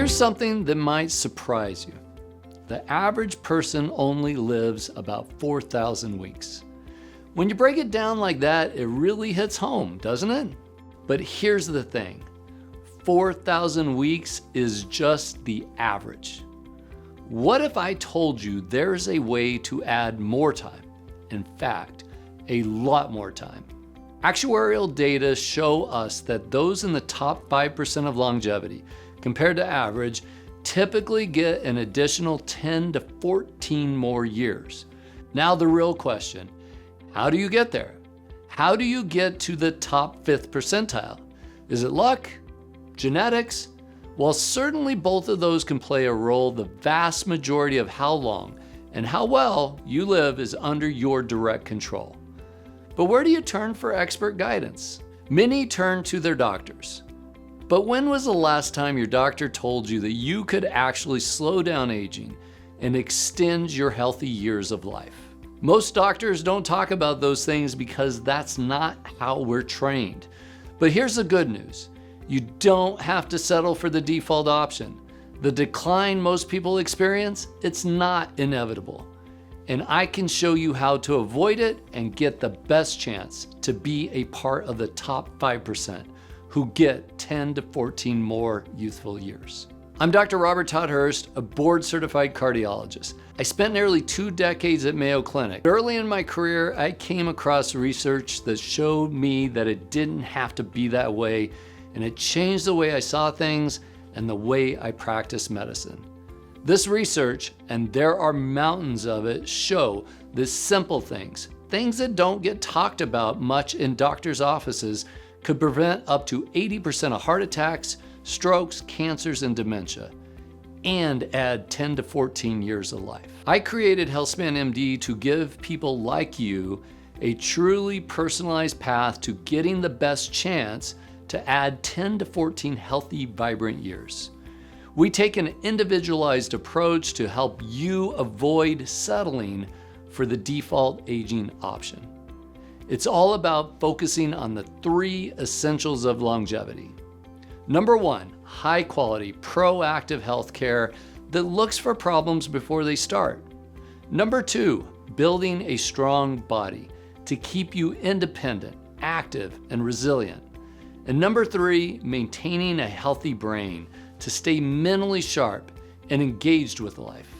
Here's something that might surprise you. The average person only lives about 4,000 weeks. When you break it down like that, it really hits home, doesn't it? But here's the thing. 4,000 weeks is just the average. What if I told you there's a way to add more time? In fact, a lot more time. Actuarial data show us that those in the top 5% of longevity, compared to average, typically get an additional 10 to 14 more years. Now the real question, how do you get there? How do you get to the top 5th percentile? Is it luck? Genetics? Well, certainly both of those can play a role. The vast majority of how long and how well you live is under your direct control. But where do you turn for expert guidance? Many turn to their doctors. But when was the last time your doctor told you that you could actually slow down aging and extend your healthy years of life? Most doctors don't talk about those things because that's not how we're trained. But here's the good news. You don't have to settle for the default option. The decline most people experience, it's not inevitable. And I can show you how to avoid it and get the best chance to be a part of the top 5% who get 10 to 14 more youthful years. I'm Dr. Robert Todd Hurst, a board-certified cardiologist. I spent nearly 2 decades at Mayo Clinic. Early in my career, I came across research that showed me that it didn't have to be that way, and it changed the way I saw things and the way I practice medicine. This research, and there are mountains of it, show that simple things that don't get talked about much in doctors' offices, could prevent up to 80% of heart attacks, strokes, cancers, and dementia, and add 10 to 14 years of life. I created HealthspanMD to give people like you a truly personalized path to getting the best chance to add 10 to 14 healthy, vibrant years. We take an individualized approach to help you avoid settling for the default aging option. It's all about focusing on the 3 essentials of longevity. Number 1, high quality, proactive healthcare that looks for problems before they start. Number 2, building a strong body to keep you independent, active, and resilient. And number 3, maintaining a healthy brain to stay mentally sharp and engaged with life.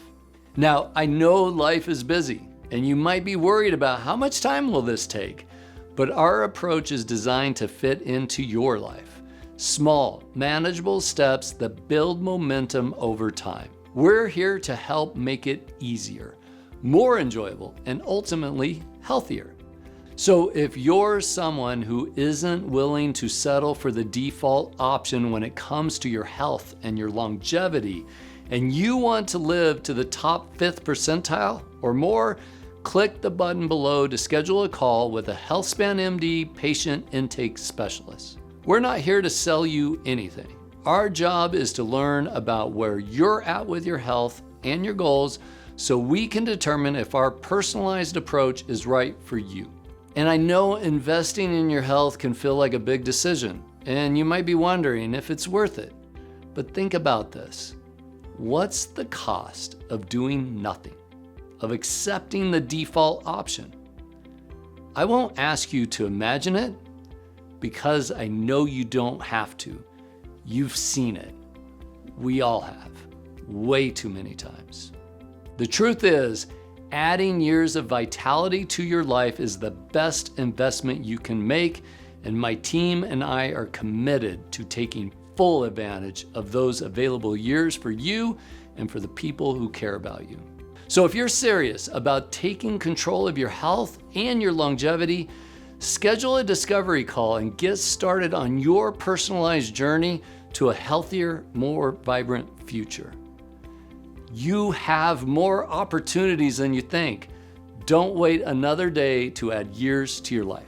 Now, I know life is busy, and you might be worried about how much time will this take, but our approach is designed to fit into your life. Small, manageable steps that build momentum over time. We're here to help make it easier, more enjoyable, and ultimately healthier. So if you're someone who isn't willing to settle for the default option when it comes to your health and your longevity, and you want to live to the top 5th percentile or more, click the button below to schedule a call with a HealthspanMD patient intake specialist. We're not here to sell you anything. Our job is to learn about where you're at with your health and your goals so we can determine if our personalized approach is right for you. And I know investing in your health can feel like a big decision, and you might be wondering if it's worth it. But think about this. What's the cost of doing nothing, of accepting the default option? I won't ask you to imagine it because I know you don't have to. You've seen it. We all have, way too many times. The truth is, adding years of vitality to your life is the best investment you can make, and my team and I are committed to taking full advantage of those available years for you and for the people who care about you. So if you're serious about taking control of your health and your longevity, schedule a discovery call and get started on your personalized journey to a healthier, more vibrant future. You have more opportunities than you think. Don't wait another day to add years to your life.